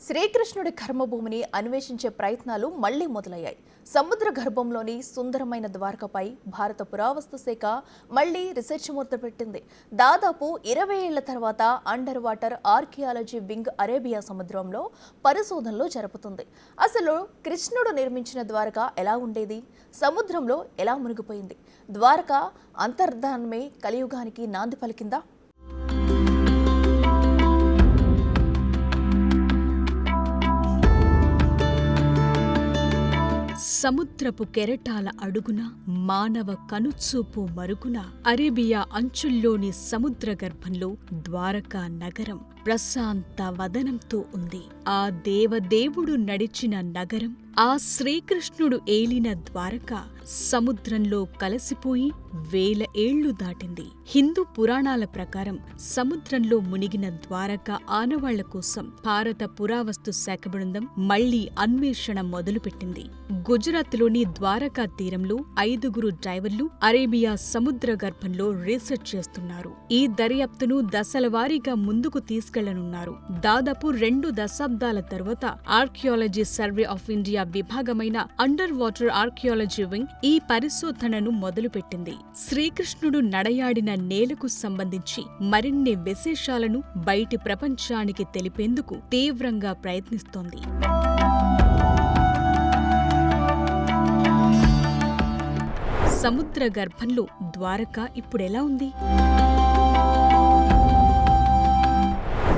శ్రీకృష్ణుడి కర్మభూమిని అన్వేషించే ప్రయత్నాలు మళ్లీ మొదలయ్యాయి. సముద్ర గర్భంలోని సుందరమైన ద్వారకపై భారత పురావస్తు శాఖ మళ్లీ రీసెర్చ్ మొదలుపెట్టింది. దాదాపు 20 ఏళ్ల తర్వాత under water archaeology wing Arabia సముద్రంలో పరిశోధనలు జరుపుతుంది. అసలు కృష్ణుడు నిర్మించిన ద్వారక ఎలా ఉండేది? సముద్రంలో ఎలా మునిగిపోయింది? ద్వారక అంతర్ధానమే కలియుగానికి నాంది పలికిందా? సముద్రపు కెరటాల అడుగున మానవ కనుచూపు మరుగున అరేబియా అంచుల్లోని సముద్ర గర్భంలో ద్వారకా నగరం ప్రశాంత వదనంతో ఉంది. ఆ దేవదేవుడు నడిచిన నగరం, ఆ శ్రీకృష్ణుడు ఏలిన ద్వారక సముద్రంలో కలసిపోయి 1000 ఏళ్లు దాటింది. హిందూ పురాణాల ప్రకారం సముద్రంలో మునిగిన ద్వారక ఆనవాళ్ల కోసం భారత పురావస్తు శాఖ బృందం మళ్లీ అన్వేషణ మొదలుపెట్టింది. గుజరాత్లోని ద్వారకా తీరంలో 5గురు డైవర్లు అరేబియా సముద్ర గర్భంలో రీసెర్చ్ చేస్తున్నారు. ఈ దర్యాప్తును దశలవారీగా ముందుకు తీసుకెళ్లనున్నారు. దాదాపు 2 దశాబ్దాల తరువాత ఆర్కియాలజీ సర్వే ఆఫ్ ఇండియా విభాగమైన అండర్ వాటర్ ఆర్కియాలజీ వింగ్ ఈ పరిశోధనను మొదలుపెట్టింది. శ్రీకృష్ణుడు నడయాడిన నేలకు సంబంధించి మరిన్ని విశేషాలను బయటి ప్రపంచానికి తెలిపేందుకు తీవ్రంగా ప్రయత్నిస్తోంది. సముద్ర గర్భంలో ద్వారక ఇప్పుడెలా ఉంది?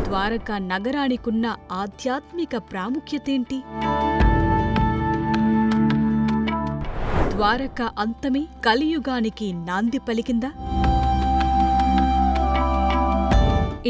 ద్వారకా నగరానికున్న ఆధ్యాత్మిక ప్రాముఖ్యతేంటి? ద్వారక అంతమే కలియుగానికి నాంది పలికిందా?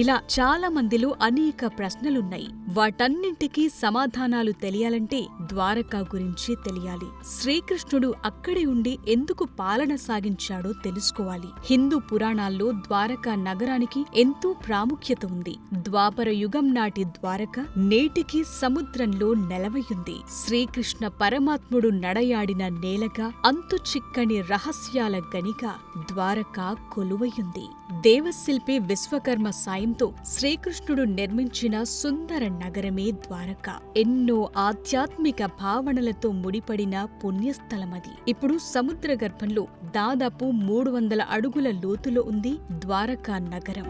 ఇలా చాలా మందిలో అనేక ప్రశ్నలున్నాయి. వాటన్నింటికీ సమాధానాలు తెలియాలంటే ద్వారకా గురించి తెలియాలి. శ్రీకృష్ణుడు అక్కడే ఉండి ఎందుకు పాలన సాగించాడో తెలుసుకోవాలి. హిందూ పురాణాల్లో ద్వారకా నగరానికి ఎంతో ప్రాముఖ్యత ఉంది. ద్వాపర యుగం నాటి ద్వారక నేటికి సముద్రంలో నెలవయ్యుంది. శ్రీకృష్ణ పరమాత్ముడు నడయాడిన నేలగా, అంతు చిక్కని రహస్యాల గనిగా ద్వారకా కొలువయ్యుంది. దేవశిల్పి విశ్వకర్మ సాయంతో శ్రీకృష్ణుడు నిర్మించిన సుందర నగరమే ద్వారక. ఎన్నో ఆధ్యాత్మిక భావనలతో ముడిపడిన పుణ్యస్థలమది. ఇప్పుడు సముద్ర గర్భంలో దాదాపు 300 అడుగుల లోతులో ఉంది ద్వారకా నగరం.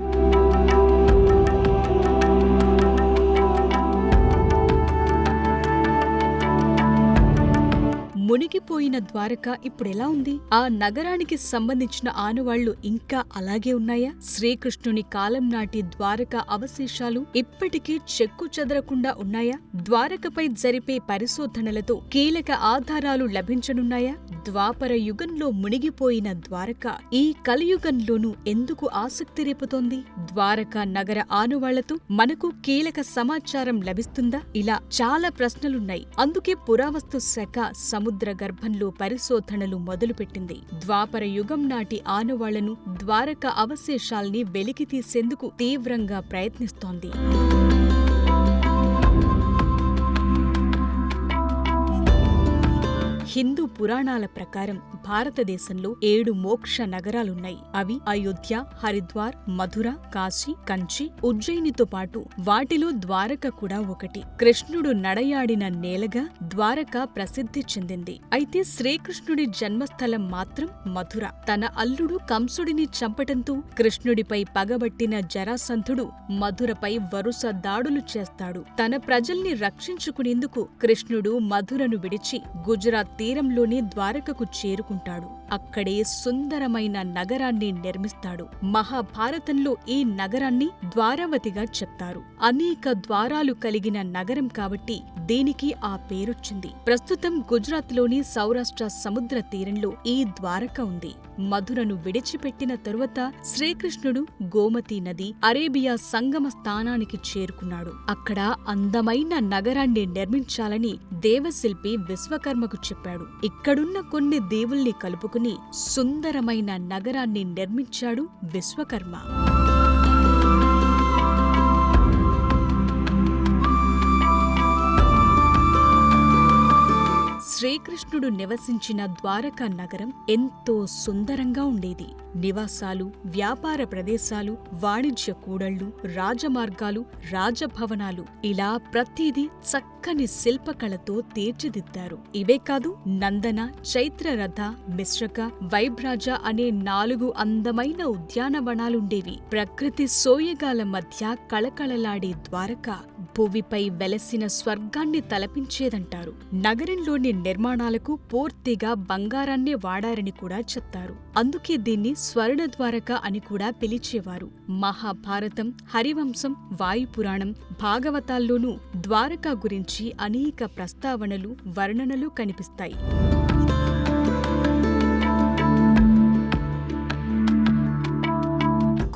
మునిగిపోయిన ద్వారక ఇప్పుడెలా ఉంది? ఆ నగరానికి సంబంధించిన ఆనవాళ్లు ఇంకా అలాగే ఉన్నాయా? శ్రీకృష్ణుని కాలం నాటి ద్వారక అవశేషాలు ఇప్పటికీ చెక్కు చెదరకుండా ఉన్నాయా? ద్వారకపై జరిపే పరిశోధనలతో కీలక ఆధారాలు లభించనున్నాయా? ద్వాపర యుగంలో మునిగిపోయిన ద్వారక ఈ కలియుగంలోనూ ఎందుకు ఆసక్తి రేపుతోంది? ద్వారకా నగర ఆనవాళ్లతో మనకు కీలక సమాచారం లభిస్తుందా? ఇలా చాలా ప్రశ్నలున్నాయి. అందుకే పురావస్తు శాఖ సముద్ర గర్భంలో పరిశోధనలు మొదలుపెట్టింది. ద్వాపర యుగం నాటి ఆనవాళ్లను, ద్వారక అవశేషాల్ని వెలికితీసేందుకు తీవ్రంగా ప్రయత్నిస్తోంది. హిందూ పురాణాల ప్రకారం భారతదేశంలో 7 మోక్ష నగరాలున్నాయి. అవి అయోధ్య, హరిద్వార్, మధుర, కాశీ, కంచి, ఉజ్జయినితో పాటు వాటిలో ద్వారక కూడా ఒకటి. కృష్ణుడు నడయాడిన నేలగా ద్వారక ప్రసిద్ధి చెందింది. అయితే శ్రీకృష్ణుడి జన్మస్థలం మాత్రం మధుర. తన అల్లుడు కంసుడిని చంపటంతో కృష్ణుడిపై పగబట్టిన జరాసంధుడు మధురపై వరుస దాడులు చేస్తాడు. తన ప్రజల్ని రక్షించుకునేందుకు కృష్ణుడు మధురను విడిచి గుజరాత్ తీరంలోని ద్వారకకు చేరుకుంటాడు. అక్కడే సుందరమైన నగరాన్ని నిర్మిస్తాడు. మహాభారతంలో ఈ నగరాన్ని ద్వారావతిగా చెప్తారు. అనేక ద్వారాలు కలిగిన నగరం కాబట్టి దీనికి ఆ పేరొచ్చింది. ప్రస్తుతం గుజరాత్లోని సౌరాష్ట్ర సముద్ర తీరంలో ఈ ద్వారక ఉంది. మధురను విడిచిపెట్టిన తరువాత శ్రీకృష్ణుడు గోమతీ నది, అరేబియా సంగమ స్థానానికి చేరుకున్నాడు. అక్కడ అందమైన నగరాన్ని నిర్మించాలని దేవశిల్పి విశ్వకర్మకు చెప్పాడు. ఇక్కడున్న కొన్ని దేవుల్ని కలుపుకుని సుందరమైన నగరాన్ని నిర్మించాడు విశ్వకర్మ. శ్రీకృష్ణుడు నివసించిన ద్వారకా నగరం ఎంతో సుందరంగా ఉండేది. నివాసాలు, వ్యాపార ప్రదేశాలు, వాణిజ్య కూడళ్లు, రాజమార్గాలు, రాజభవనాలు ఇలా ప్రతిదీ చక్కని శిల్పకళతో తీర్చిదిద్దారు. ఇవే కాదు, నందన, చైత్రరథ, మిశ్రక, వైభ్రాజ అనే 4 అందమైన ఉద్యానవనాలుండేవి. ప్రకృతి సోయగాల మధ్య కళకళలాడే ద్వారక భువిపై వెలసిన స్వర్గాన్ని తలపించేదంటారు. నగరంలోని నిర్మాణాలకు పూర్తిగా బంగారాన్నే వాడారని కూడా చెప్తారు. అందుకే దీన్ని స్వర్ణ ద్వారక అని కూడా పిలిచేవారు. మహాభారతం, హరివంశం, వాయుపురాణం, భాగవతాల్లోనూ ద్వారకా గురించి అనేక ప్రస్తావనలు, వర్ణనలు కనిపిస్తాయి.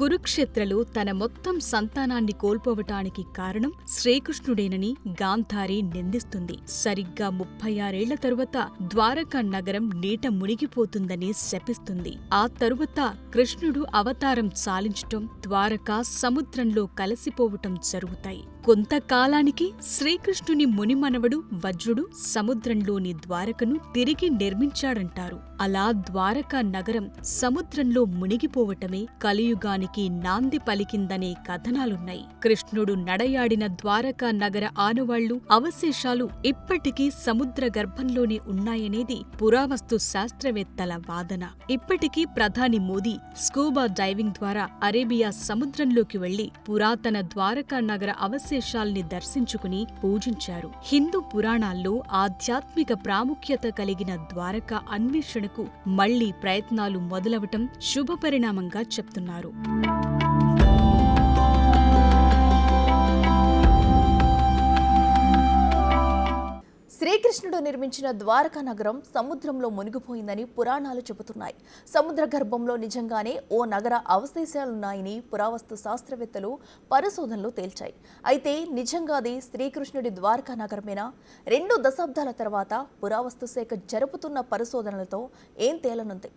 కురుక్షేత్రలో తన మొత్తం సంతానాన్ని కోల్పోవటానికి కారణం శ్రీకృష్ణుడేనని గాంధారి నిందిస్తుంది. సరిగ్గా 36 ఏళ్ల తరువాత ద్వారకా నగరం నీట మునిగిపోతుందని శపిస్తుంది. ఆ తరువాత కృష్ణుడు అవతారం సాలించటం, ద్వారకా సముద్రంలో కలిసిపోవటం జరుగుతాయి. కొంతకాలానికి శ్రీకృష్ణుని మునిమనవడు వజ్రుడు సముద్రంలోని ద్వారకను తిరిగి నిర్మించాడంటారు. అలా ద్వారకా నగరం సముద్రంలో మునిగిపోవటమే కలియుగానికి నాంది పలికిందనే కథనాలున్నాయి. కృష్ణుడు నడయాడిన ద్వారకా నగర ఆనవాళ్లు, అవశేషాలు ఇప్పటికీ సముద్ర గర్భంలోనే ఉన్నాయనేది పురావస్తు శాస్త్రవేత్తల వాదన. ఇప్పటికీ ప్రధాని మోదీ స్కూబా డైవింగ్ ద్వారా అరేబియా సముద్రంలోకి వెళ్లి పురాతన ద్వారకా నగర అవశేషాల్ని దర్శించుకుని పూజించారు. హిందూ పురాణాల్లో ఆధ్యాత్మిక ప్రాముఖ్యత కలిగిన ద్వారకా అన్వేషణకు మళ్లీ ప్రయత్నాలు మొదలవటం శుభపరిణామంగా చెప్తున్నారు. శ్రీకృష్ణుడు నిర్మించిన ద్వారకా నగరం సముద్రంలో మునిగిపోయిందని పురాణాలు చెబుతున్నాయి. సముద్ర గర్భంలో నిజంగానే ఓ నగర అవశేషాలున్నాయని పురావస్తు శాస్త్రవేత్తలు పరిశోధనలు తేల్చాయి. అయితే నిజంగా అది శ్రీకృష్ణుడి ద్వారకా నగరమేనా? 2 దశాబ్దాల తర్వాత పురావస్తు శాఖ జరుపుతున్న పరిశోధనలతో ఏం తేలనుంది?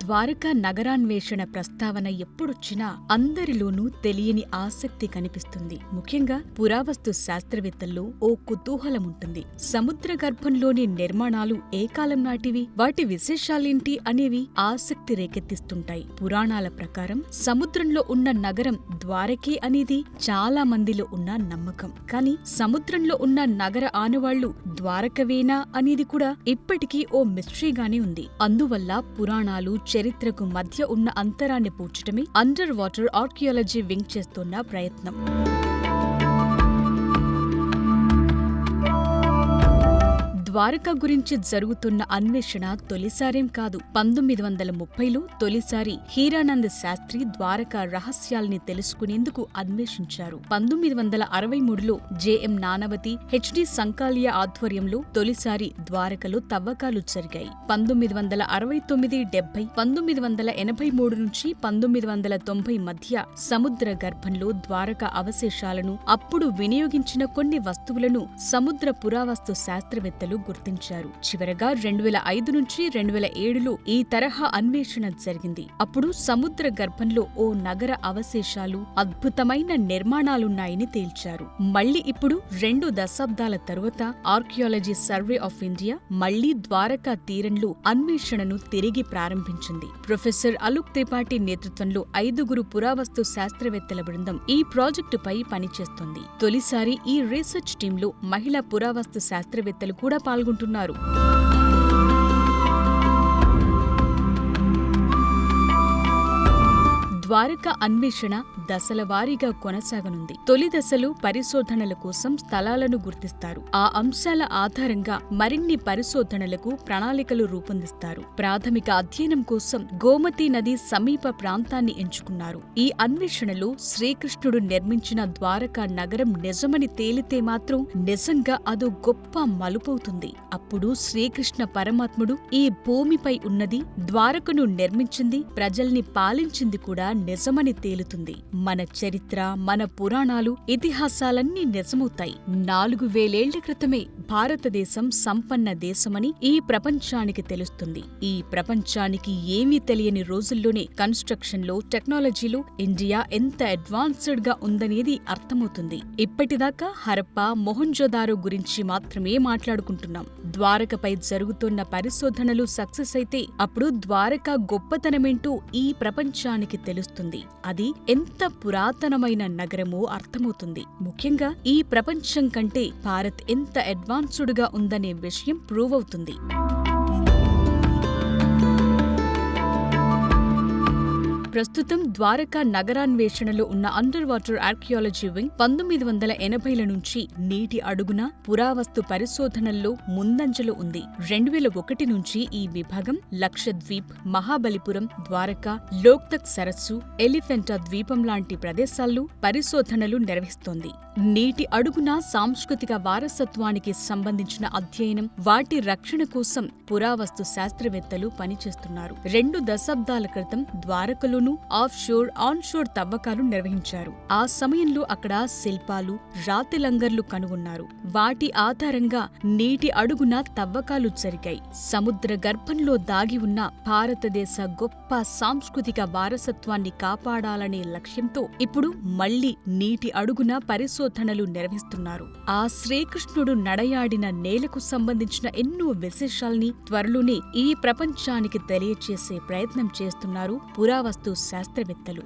ద్వారకా నగరాన్వేషణ ప్రస్తావన ఎప్పుడొచ్చినా అందరిలోనూ తెలియని ఆసక్తి కనిపిస్తుంది. ముఖ్యంగా పురావస్తు శాస్త్రవేత్తల్లో ఓ కుతూహలముంటుంది. సముద్ర గర్భంలోని నిర్మాణాలు ఏ కాలం నాటివి, వాటి విశేషాలేంటి అనేవి ఆసక్తి రేకెత్తిస్తుంటాయి. పురాణాల ప్రకారం సముద్రంలో ఉన్న నగరం ద్వారకే అనేది చాలా మందిలో ఉన్న నమ్మకం. కానీ సముద్రంలో ఉన్న నగర ఆనవాళ్లు ద్వారకవేనా అనేది కూడా ఇప్పటికీ ఓ మిస్టరీగానే ఉంది. అందువల్ల పురాణాలు, చరిత్రకు మధ్య ఉన్న అంతరాన్ని పూడ్చటమే అండర్ వాటర్ ఆర్కియాలజీ వింగ్ చేస్తున్న ప్రయత్నం. ద్వారక గురించి జరుగుతున్న అన్వేషణ తొలిసారేం కాదు. 1930లో తొలిసారి హీరానంద్ శాస్త్రి ద్వారక రహస్యాల్ని తెలుసుకునేందుకు అన్వేషించారు. 1963లో జెఎం నానవతి, హెచ్డి సంకాలియా ఆధ్వర్యంలో తొలిసారి ద్వారకలో తవ్వకాలు జరిగాయి. 1969, 70, 1983 నుంచి 1990 మధ్య సముద్ర గర్భంలో ద్వారక అవశేషాలను, అప్పుడు వినియోగించిన కొన్ని వస్తువులను సముద్ర పురావస్తు శాస్త్రవేత్తలు గుర్తించారు. చివరగా 2005 నుంచి 2007లో ఈ తరహా అన్వేషణ జరిగింది. అప్పుడు సముద్ర గర్భంలో ఓ నగర అవశేషాలు, అద్భుతమైన నిర్మాణాలున్నాయని తేల్చారు. మళ్లీ ఇప్పుడు 2 దశాబ్దాల తరువాత ఆర్కియాలజీ సర్వే ఆఫ్ ఇండియా మళ్లీ ద్వారకా తీరంలో అన్వేషణను తిరిగి ప్రారంభించింది. ప్రొఫెసర్ అలుక్ త్రిపాఠి నేతృత్వంలో 5గురు పురావస్తు శాస్త్రవేత్తల బృందం ఈ ప్రాజెక్టుపై పనిచేస్తోంది. తొలిసారి ఈ రీసెర్చ్ టీంలో మహిళా పురావస్తు శాస్త్రవేత్తలు కూడా పాల్గొంటున్నారు. ద్వారకా అన్వేషణ దశల వారీగా కొనసాగనుంది. తొలి దశలో పరిశోధనల కోసం స్థలాలను గుర్తిస్తారు. ఆ అంశాల ఆధారంగా మరిన్ని పరిశోధనలకు ప్రణాళికలు రూపొందిస్తారు. ప్రాథమిక అధ్యయనం కోసం గోమతీ నది సమీప ప్రాంతాన్ని ఎంచుకున్నారు. ఈ అన్వేషణలో శ్రీకృష్ణుడు నిర్మించిన ద్వారకా నగరం నిజమని తేలితే మాత్రం నిజంగా అదో గొప్ప మలుపవుతుంది. అప్పుడు శ్రీకృష్ణ పరమాత్ముడు ఈ భూమిపై ఉన్నది, ద్వారకను నిర్మించింది, ప్రజల్ని పాలించింది కూడా నిజమని తేలుతుంది. మన చరిత్ర, మన పురాణాలు, ఇతిహాసాలన్నీ నిజమవుతాయి. 4000 క్రితమే భారతదేశం సంపన్న దేశమని ఈ ప్రపంచానికి తెలుస్తుంది. ఈ ప్రపంచానికి ఏమీ తెలియని రోజుల్లోనే కన్స్ట్రక్షన్లో, టెక్నాలజీలో ఇండియా ఎంత అడ్వాన్స్డ్ గా ఉందనేది అర్థమవుతుంది. ఇప్పటిదాకా హరప్పా, మొహంజోదారో గురించి మాత్రమే మాట్లాడుకుంటున్నాం. ద్వారకపై జరుగుతున్న పరిశోధనలు సక్సెస్ అయితే అప్పుడు ద్వారక గొప్పతనమేంటో ఈ ప్రపంచానికి తెలుస్తుంది. అది ఎంత పురాతనమైన నగరమో అర్థమవుతుంది. ముఖ్యంగా ఈ ప్రపంచం కంటే భారత్ ఎంత అడ్వాన్స్డ్ గా ఉందనే విషయం ప్రూవ్ అవుతుంది. ప్రస్తుతం ద్వారకా నగరాన్వేషణలో ఉన్న అండర్ వాటర్ ఆర్కియాలజీ వింగ్ 1980ల నుంచి నీటి అడుగున పురావస్తు పరిశోధనల్లో ముందంజలో ఉంది. 2001 నుంచి ఈ విభాగం లక్షద్వీప్, మహాబలిపురం, ద్వారకా, లోక్తక్ సరస్సు, ఎలిఫెంటా ద్వీపం లాంటి ప్రదేశాల్లో పరిశోధనలు నిర్వహిస్తోంది. నీటి అడుగున సాంస్కృతిక వారసత్వానికి సంబంధించిన అధ్యయనం, వాటి రక్షణ కోసం పురావస్తు శాస్త్రవేత్తలు పనిచేస్తున్నారు. 2 దశాబ్దాల క్రితం ద్వారకలోనూ ఆఫ్ షోర్, ఆన్ షోర్ తవ్వకాలు నిర్వహించారు. ఆ సమయంలో అక్కడ శిల్పాలు, రాతి లంగర్లు కనుగొన్నారు. వాటి ఆధారంగా నీటి అడుగున తవ్వకాలు జరిగాయి. సముద్ర గర్భంలో దాగి ఉన్న భారతదేశ గొప్ప సాంస్కృతిక వారసత్వాన్ని కాపాడాలనే లక్ష్యంతో ఇప్పుడు మళ్లీ నీటి అడుగున పరిశోధనలు నిర్వహిస్తున్నారు. ఆ శ్రీకృష్ణుడు నడయాడిన నేలకు సంబంధించిన ఎన్నో విశేషాల్ని త్వరలోనే ఈ ప్రపంచానికి తెలియచేసే ప్రయత్నం చేస్తున్నారు పురావస్తు శాస్త్రవేత్తలు.